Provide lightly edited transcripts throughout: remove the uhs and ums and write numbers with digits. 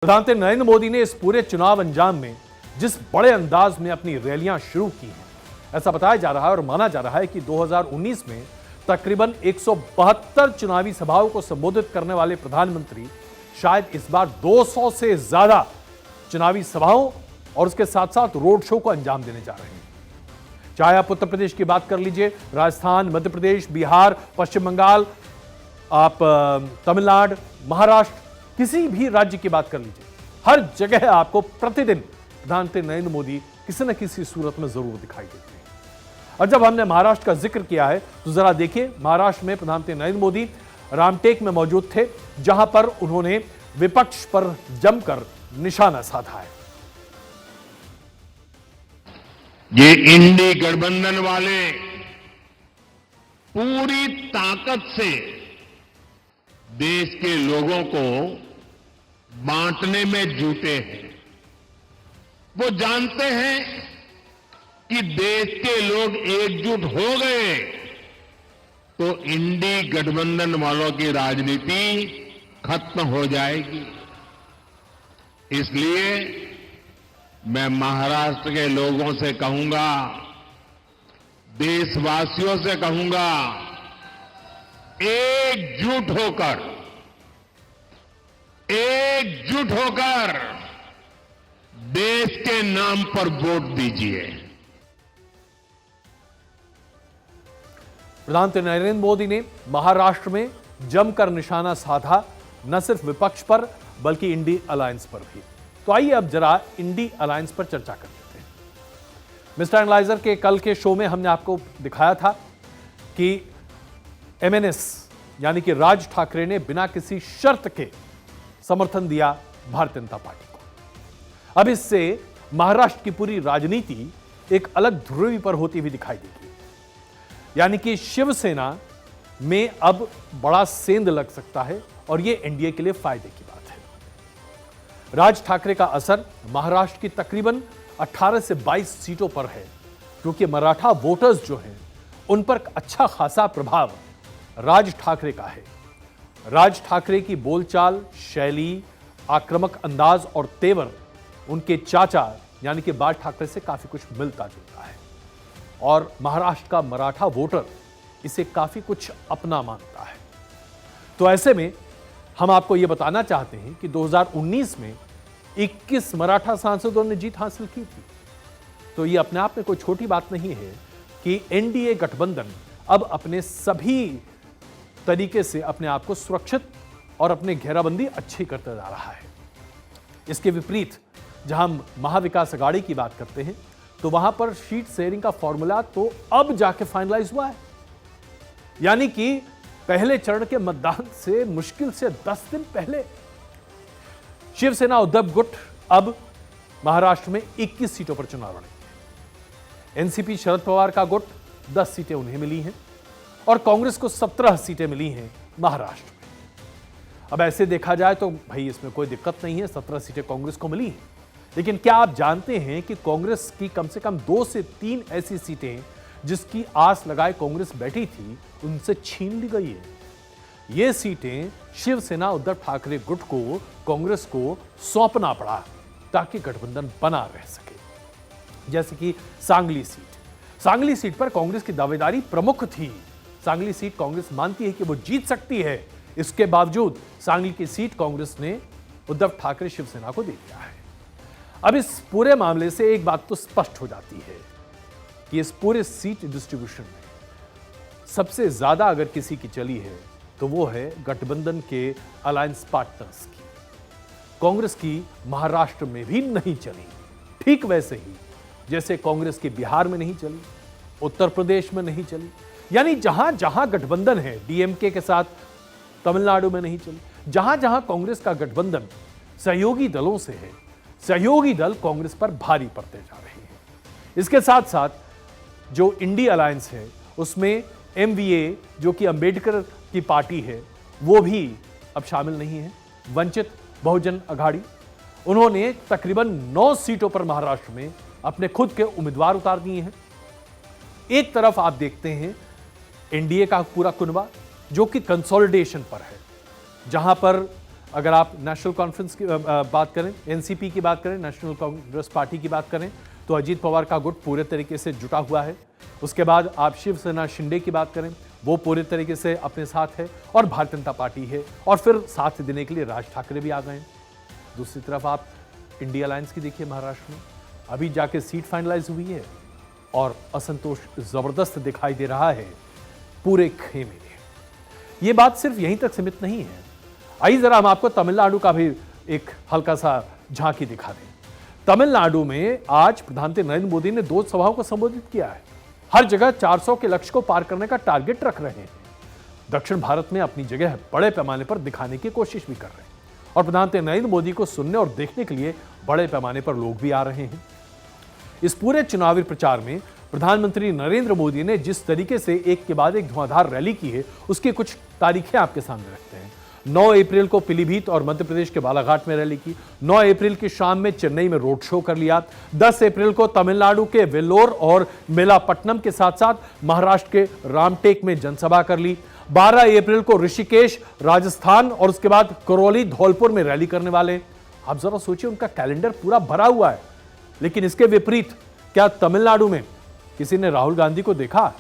प्रधानमंत्री नरेंद्र मोदी ने इस पूरे चुनाव अंजाम में जिस बड़े अंदाज में अपनी रैलियां शुरू की हैं, ऐसा बताया जा रहा है और माना जा रहा है कि 2019 में तकरीबन 172 चुनावी सभाओं को संबोधित करने वाले प्रधानमंत्री शायद इस बार 200 से ज्यादा चुनावी सभाओं और उसके साथ साथ रोड शो को अंजाम देने जा रहे हैं। चाहे आप उत्तर प्रदेश की बात कर लीजिए, राजस्थान, मध्य प्रदेश, बिहार, पश्चिम बंगाल, आप तमिलनाडु, महाराष्ट्र, किसी भी राज्य की बात कर लीजिए, हर जगह आपको प्रतिदिन प्रधानमंत्री नरेंद्र मोदी किसी न किसी सूरत में जरूर दिखाई देते हैं। और जब हमने महाराष्ट्र का जिक्र किया है तो जरा देखिए, महाराष्ट्र में प्रधानमंत्री नरेंद्र मोदी रामटेक में मौजूद थे, जहां पर उन्होंने विपक्ष पर जमकर निशाना साधा है। ये इंडी गठबंधन वाले पूरी ताकत से देश के लोगों को बांटने में जुटे हैं। वो जानते हैं कि देश के लोग एकजुट हो गए तो इंडी गठबंधन वालों की राजनीति खत्म हो जाएगी। इसलिए मैं महाराष्ट्र के लोगों से कहूंगा, देशवासियों से कहूंगा, एकजुट होकर देश के नाम पर वोट दीजिए। प्रधानमंत्री नरेंद्र मोदी ने महाराष्ट्र में जमकर निशाना साधा, न सिर्फ विपक्ष पर बल्कि इंडी अलायंस पर भी। तो आइए अब जरा इंडी अलायंस पर चर्चा कर लेते हैं। मिस्टर एनालाइजर के कल के शो में हमने आपको दिखाया था कि एमएनएस यानी कि राज ठाकरे ने बिना किसी शर्त के समर्थन दिया भारतीय जनता पार्टी को। अब इससे महाराष्ट्र की पूरी राजनीति एक अलग ध्रुवी पर होती हुई दिखाई देगी, यानी कि शिवसेना में अब बड़ा सेंध लग सकता है और यह एनडीए के लिए फायदे की बात है। राज ठाकरे का असर महाराष्ट्र की तकरीबन 18 से 22 सीटों पर है, क्योंकि मराठा वोटर्स जो हैं उन पर अच्छा खासा प्रभाव राज ठाकरे का है। राज ठाकरे की बोलचाल, शैली, आक्रामक अंदाज और तेवर उनके चाचा यानी कि बाल ठाकरे से काफी कुछ मिलता जुलता है और महाराष्ट्र का मराठा वोटर इसे काफी कुछ अपना मानता है। तो ऐसे में हम आपको यह बताना चाहते हैं कि 2019 में 21 मराठा सांसदों ने जीत हासिल की थी। तो यह अपने आप में कोई छोटी बात नहीं है कि एनडीए गठबंधन अब अपने सभी तरीके से अपने आप को सुरक्षित और अपने घेराबंदी अच्छी करता जा रहा है। इसके विपरीत जहां हम महाविकास अघाड़ी की बात करते हैं तो वहां पर सीट शेयरिंग का फॉर्मूला तो अब जाके फाइनलाइज हुआ है, यानी कि पहले चरण के मतदान से मुश्किल से 10 दिन पहले शिवसेना उद्धव गुट अब महाराष्ट्र में 21 सीटों पर चुनाव लड़ेंगे। एनसीपी शरद पवार का गुट 10 सीटें उन्हें मिली हैं और कांग्रेस को 17 सीटें मिली हैं महाराष्ट्र में। अब ऐसे देखा जाए तो भाई इसमें कोई दिक्कत नहीं है, 17 सीटें कांग्रेस को मिली हैं, लेकिन क्या आप जानते हैं कि कांग्रेस की कम से कम 2 से 3 ऐसी सीटें जिसकी आस लगाए कांग्रेस बैठी थी उनसे छीन ली गई है। ये सीटें शिवसेना उद्धव ठाकरे गुट को कांग्रेस को सौंपना पड़ा ताकि गठबंधन बना रह सके। जैसे कि सांगली सीट पर कांग्रेस की दावेदारी प्रमुख थी। सांगली सीट कांग्रेस मानती है कि वो जीत सकती है, इसके बावजूद सांगली की सीट कांग्रेस ने उद्धव ठाकरे शिवसेना को दे दिया है। अब इस पूरे मामले से एक बात तो स्पष्ट हो जाती है कि इस पूरे सीट डिस्ट्रीब्यूशन में सबसे ज्यादा अगर किसी की चली है तो वो है गठबंधन के अलायंस पार्टनर्स की। कांग्रेस की महाराष्ट्र में भी नहीं चली, ठीक वैसे ही जैसे कांग्रेस के बिहार में नहीं चली, उत्तर प्रदेश में नहीं चली, यानी जहां जहां गठबंधन है डीएमके के साथ तमिलनाडु में नहीं चली। जहां जहां कांग्रेस का गठबंधन सहयोगी दलों से है, सहयोगी दल कांग्रेस पर भारी पड़ते जा रहे हैं। इसके साथ साथ जो इंडी अलायंस है उसमें एमवीए जो कि अंबेडकर की पार्टी है वो भी अब शामिल नहीं है। वंचित बहुजन अघाड़ी, उन्होंने तकरीबन 9 सीटों पर महाराष्ट्र में अपने खुद के उम्मीदवार उतार दिए हैं। एक तरफ आप देखते हैं एनडीए का पूरा कुनबा जो कि कंसोलिडेशन पर है, जहां पर अगर आप नेशनल कॉन्फ्रेंस की बात करें, एनसीपी की बात करें, नेशनल कांग्रेस पार्टी की बात करें, तो अजीत पवार का गुट पूरे तरीके से जुटा हुआ है। उसके बाद आप शिवसेना शिंदे की बात करें, वो पूरे तरीके से अपने साथ है, और भारतीय जनता पार्टी है, और फिर साथ देने के लिए राज ठाकरे भी आ गए हैं। दूसरी तरफ आप इंडिया अलायंस की देखिए, महाराष्ट्र में अभी जाके सीट फाइनलाइज हुई है और असंतोष जबरदस्त दिखाई दे रहा है पूरे खेमे में। ये बात सिर्फ यहीं तक सीमित नहीं है। आइए जरा हम आपको तमिलनाडु का भी एक हल्का सा झांकी दिखा दें। तमिलनाडु में आज प्रधानमंत्री नरेंद्र मोदी ने 2 सभाओं को संबोधित किया है। हर जगह 400 के लक्ष्य को पार करने का टारगेट रख रहे हैं। दक्षिण भारत में अपनी जगह बड़े पैमाने पर दिखाने की कोशिश भी कर रहे हैं, और प्रधानमंत्री नरेंद्र मोदी को सुनने और देखने के लिए बड़े पैमाने पर लोग भी आ रहे हैं। इस पूरे चुनावी प्रचार में प्रधानमंत्री नरेंद्र मोदी ने जिस तरीके से एक के बाद एक धुआंधार रैली की है, उसकी कुछ तारीखें आपके सामने रखते हैं। 9 अप्रैल को पीलीभीत और मध्य प्रदेश के बालाघाट में रैली की। 9 अप्रैल की शाम में चेन्नई में रोड शो कर लिया। 10 अप्रैल को तमिलनाडु के वेल्लोर और मेलापट्टनम के साथ साथ महाराष्ट्र के रामटेक में जनसभा कर ली। 12 अप्रैल को ऋषिकेश, राजस्थान, और उसके बाद करौली, धौलपुर में रैली करने वाले। आप जरा सोचिए, उनका कैलेंडर पूरा भरा हुआ है। लेकिन इसके विपरीत क्या तमिलनाडु में किसी ने राहुल गांधी को देखा?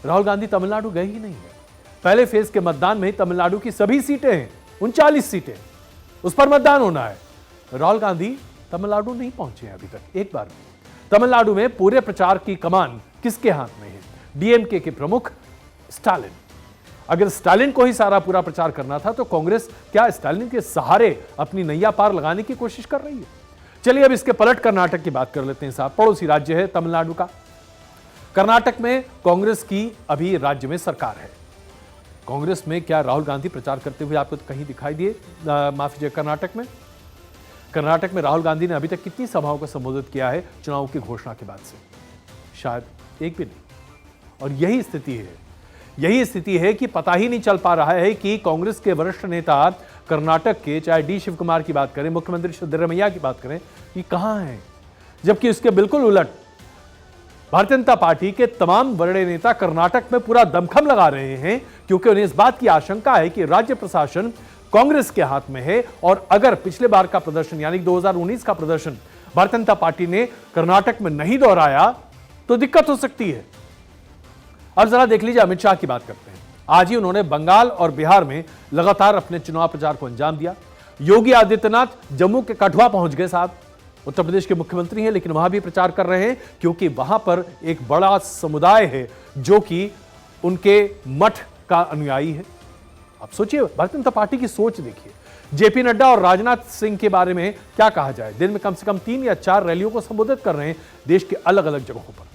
राहुल गांधी तमिलनाडु गए ही नहीं है। पहले फेज के मतदान में तमिलनाडु की सभी सीटें हैं, 39 सीटें, उस पर मतदान होना है। राहुल गांधी तमिलनाडु नहीं पहुंचे हैं अभी तक एक बार भी। तमिलनाडु में पूरे प्रचार की कमान किसके हाथ में है? डीएमके के प्रमुख स्टालिन। अगर स्टालिन को ही सारा पूरा प्रचार करना था, तो कांग्रेस क्या स्टालिन के सहारे अपनी नैया पार लगाने की कोशिश कर रही है? चलिए अब इसके पलट कर्नाटक की बात कर लेते हैं साहब। पड़ोसी राज्य है तमिलनाडु का। कर्नाटक में कांग्रेस की अभी राज्य में सरकार है। कांग्रेस में क्या राहुल गांधी प्रचार करते हुए आपको कहीं दिखाई दिए? माफ कीजिए, कर्नाटक में राहुल गांधी ने अभी तक कितनी सभाओं को संबोधित किया है चुनाव की घोषणा के बाद से? शायद एक भी नहीं। और यही स्थिति है कि पता ही नहीं चल पा रहा है कि कांग्रेस के वरिष्ठ नेता कर्नाटक के, चाहे डी शिव कुमार की बात करें, मुख्यमंत्री सिद्धरामैया की बात करें, ये कहां हैं? जबकि उसके बिल्कुल उलट भारतीय जनता पार्टी के तमाम बड़े नेता कर्नाटक में पूरा दमखम लगा रहे हैं, क्योंकि उन्हें इस बात की आशंका है कि राज्य प्रशासन कांग्रेस के हाथ में है, और अगर पिछले बार का प्रदर्शन यानी 2019 का प्रदर्शन भारतीय जनता पार्टी ने कर्नाटक में नहीं दोहराया तो दिक्कत हो सकती है। अब जरा देख लीजिए, अमित शाह की बात करते हैं। आज ही उन्होंने बंगाल और बिहार में लगातार अपने चुनाव प्रचार को अंजाम दिया। योगी आदित्यनाथ जम्मू के कठुआ पहुंच गए साहब। उत्तर प्रदेश के मुख्यमंत्री हैं, लेकिन वहां भी प्रचार कर रहे हैं, क्योंकि वहां पर एक बड़ा समुदाय है जो कि उनके मठ का अनुयायी है। आप सोचिए, भारतीय जनता पार्टी की सोच देखिए। जेपी नड्डा और राजनाथ सिंह के बारे में क्या कहा जाए? दिन में कम से कम 3 या 4 रैलियों को संबोधित कर रहे हैं देश के अलग अलग जगहों पर।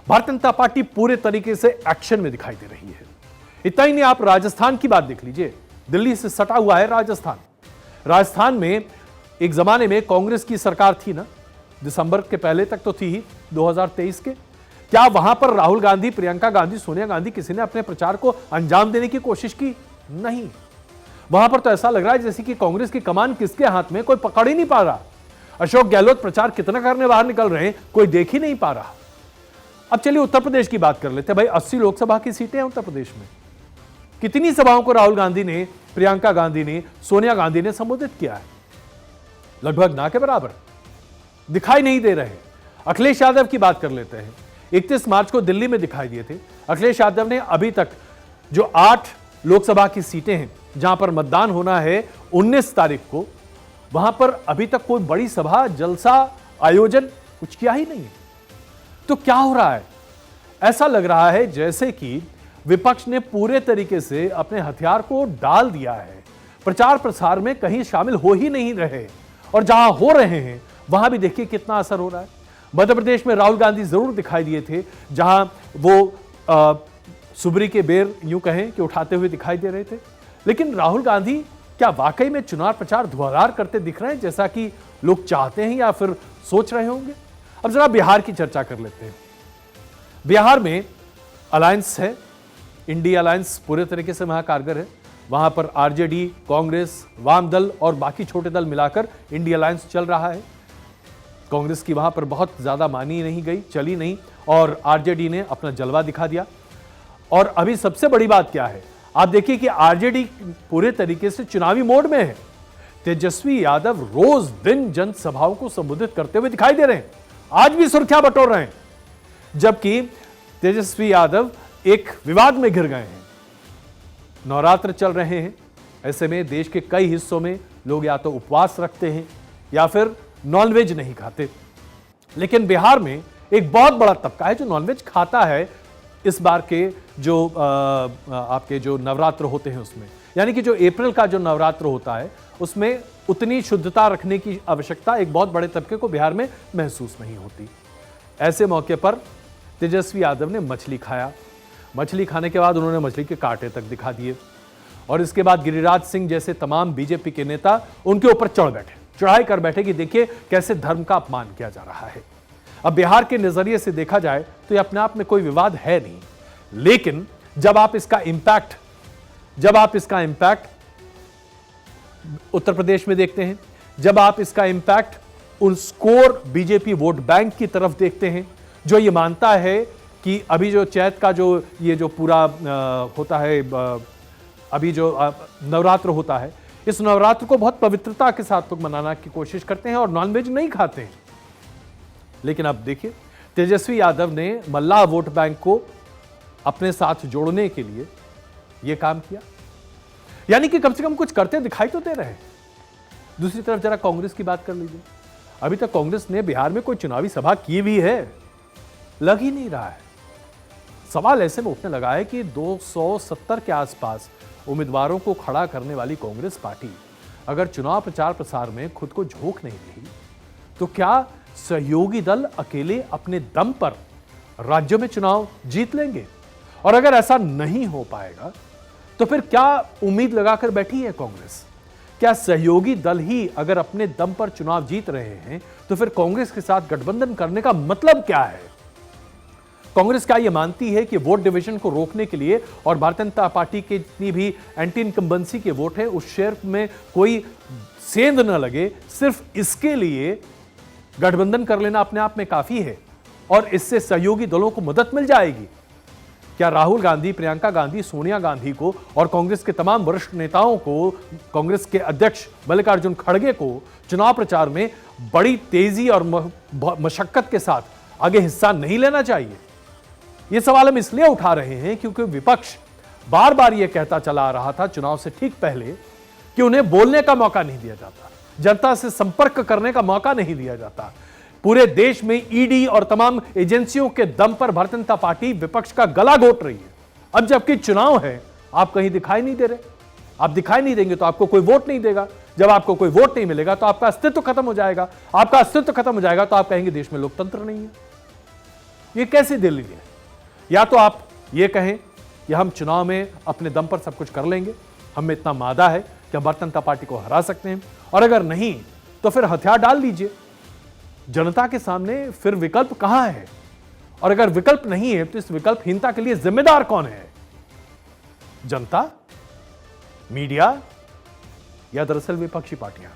भारतीय जनता पार्टी पूरे तरीके से एक्शन में दिखाई दे रही है। इतना ही नहीं, आप राजस्थान की बात देख लीजिए। दिल्ली से सटा हुआ है राजस्थान में एक जमाने में कांग्रेस की सरकार थी ना, दिसंबर के पहले तक तो थी ही, 2023 के। क्या वहां पर राहुल गांधी, प्रियंका गांधी, सोनिया गांधी, किसी ने अपने प्रचार को अंजाम देने की कोशिश की? नहीं। वहां पर तो ऐसा लग रहा है जैसे कि कांग्रेस की कमान किसके हाथ में, कोई पकड़ ही नहीं पा रहा। अशोक गहलोत प्रचार कितना करने बाहर निकल रहे हैं, कोई देख ही नहीं पा रहा। अब चलिए उत्तर प्रदेश की बात कर लेते हैं। भाई 80 लोकसभा की सीटें हैं उत्तर प्रदेश में। कितनी सभाओं को राहुल गांधी ने, प्रियंका गांधी ने, सोनिया गांधी ने संबोधित किया है? लगभग ना के बराबर, दिखाई नहीं दे रहे। अखिलेश यादव की बात कर लेते हैं। 31 मार्च को दिल्ली में दिखाई दिए थे। अखिलेश यादव ने अभी तक जो 8 लोकसभा की सीटें हैं जहां पर मतदान होना है 19 तारीख को, वहां पर अभी तक कोई बड़ी सभा, जलसा, आयोजन कुछ किया ही नहीं। तो क्या हो रहा है? ऐसा लग रहा है जैसे कि विपक्ष ने पूरे तरीके से अपने हथियार को डाल दिया है। प्रचार प्रसार में कहीं शामिल हो ही नहीं रहे, और जहां हो रहे हैं वहां भी देखिए कितना असर हो रहा है। मध्य प्रदेश में राहुल गांधी जरूर दिखाई दिए थे, जहां वो सुबरी के बेर यूं कहें कि उठाते हुए दिखाई दे रहे थे। लेकिन राहुल गांधी क्या वाकई में चुनाव प्रचार धुआंधार करते दिख रहे हैं जैसा कि लोग चाहते हैं या फिर सोच रहे होंगे? अब जरा बिहार की चर्चा कर लेते हैं। बिहार में अलायंस है, इंडिया अलायंस पूरे तरीके से वहां कारगर है। वहां पर आरजेडी, कांग्रेस, वाम दल और बाकी छोटे दल मिलाकर इंडिया अलायंस चल रहा है। कांग्रेस की वहां पर बहुत ज्यादा मानी नहीं गई, चली नहीं, और आरजेडी ने अपना जलवा दिखा दिया। और अभी सबसे बड़ी बात क्या है, आप देखिए कि आरजेडी पूरे तरीके से चुनावी मोड में है। तेजस्वी यादव रोज दिन जनसभाओं को संबोधित करते हुए दिखाई दे रहे हैं, आज भी सुर्खियां बटोर रहे हैं, जबकि तेजस्वी यादव एक विवाद में घिर गए हैं। नवरात्र चल रहे हैं, ऐसे में देश के कई हिस्सों में लोग या तो उपवास रखते हैं या फिर नॉनवेज नहीं खाते, लेकिन बिहार में एक बहुत बड़ा तबका है जो नॉनवेज खाता है इस बार के जो आपके जो नवरात्र होते हैं उसमें, यानी कि जो अप्रैल का जो नवरात्र होता है उसमें उतनी शुद्धता रखने की आवश्यकता एक बहुत बड़े तबके को बिहार में महसूस नहीं होती। ऐसे मौके पर तेजस्वी यादव ने मछली खाया। मछली खाने के बाद उन्होंने मछली के कांटे तक दिखा दिए और इसके बाद गिरिराज सिंह जैसे तमाम बीजेपी के नेता उनके ऊपर चढ़ाई कर बैठे कि देखिए कैसे धर्म का अपमान किया जा रहा है। अब बिहार के नजरिए से देखा जाए तो यह अपने आप में कोई विवाद है नहीं, लेकिन जब आप इसका इंपैक्ट उत्तर प्रदेश में देखते हैं, जब आप इसका इंपैक्ट उन स्कोर बीजेपी वोट बैंक की तरफ देखते हैं जो ये मानता है कि अभी जो चैत का जो ये जो पूरा होता है, अभी जो नवरात्र होता है, इस नवरात्र को बहुत पवित्रता के साथ लोग मनाने की कोशिश करते हैं और नॉनवेज नहीं खाते हैं। लेकिन अब देखिए तेजस्वी यादव ने मल्लाह वोट बैंक को अपने साथ जोड़ने के लिए यह काम किया, यानी कि कम से कम कुछ करते दिखाई तो दे रहे हैं। दूसरी तरफ जरा कांग्रेस की बात कर लीजिए। अभी तक कांग्रेस ने बिहार में कोई चुनावी सभा की भी है, लग ही नहीं रहा है। सवाल ऐसे में उठने लगा है कि 270 के आसपास उम्मीदवारों को खड़ा करने वाली कांग्रेस पार्टी अगर चुनाव प्रचार प्रसार में खुद को झोंक नहीं रही तो क्या सहयोगी दल अकेले अपने दम पर राज्यों में चुनाव जीत लेंगे? और अगर ऐसा नहीं हो पाएगा तो फिर क्या उम्मीद लगाकर बैठी है कांग्रेस? क्या सहयोगी दल ही अगर अपने दम पर चुनाव जीत रहे हैं तो फिर कांग्रेस के साथ गठबंधन करने का मतलब क्या है? कांग्रेस क्या यह मानती है कि वोट डिवीजन को रोकने के लिए और भारतीय जनता पार्टी के जितनी भी एंटी इनकम्बेंसी के वोट है उस शेयर में कोई सेंध न लगे, सिर्फ इसके लिए गठबंधन कर लेना अपने आप में काफी है और इससे सहयोगी दलों को मदद मिल जाएगी? क्या राहुल गांधी, प्रियंका गांधी, सोनिया गांधी को और कांग्रेस के तमाम वरिष्ठ नेताओं को, कांग्रेस के अध्यक्ष मल्लिकार्जुन खड़गे को चुनाव प्रचार में बड़ी तेजी और मशक्कत के साथ आगे हिस्सा नहीं लेना चाहिए? ये सवाल हम इसलिए उठा रहे हैं क्योंकि विपक्ष बार बार यह कहता चला आ रहा था चुनाव से ठीक पहले कि उन्हें बोलने का मौका नहीं दिया जाता, जनता से संपर्क करने का मौका नहीं दिया जाता। पूरे देश में ईडी और तमाम एजेंसियों के दम पर भारतीय जनता पार्टी विपक्ष का गला घोट रही है। अब जबकि चुनाव है, आप कहीं दिखाई नहीं दे रहे। आप दिखाई नहीं देंगे तो आपको कोई वोट नहीं देगा। जब आपको कोई वोट नहीं मिलेगा तो आपका अस्तित्व खत्म हो जाएगा। आपका अस्तित्व खत्म हो जाएगा तो आप कहेंगे देश में लोकतंत्र नहीं है। ये कैसी दिल्ली है? या तो आप ये कहें कि हम चुनाव में अपने दम पर सब कुछ कर लेंगे, हम में इतना मादा है कि हम भारतीय जनता पार्टी को हरा सकते हैं, और अगर नहीं तो फिर हथियार डाल लीजिए। जनता के सामने फिर विकल्प कहां है? और अगर विकल्प नहीं है तो इस विकल्पहीनता के लिए जिम्मेदार कौन है? जनता, मीडिया या दरअसल विपक्षी पार्टियां?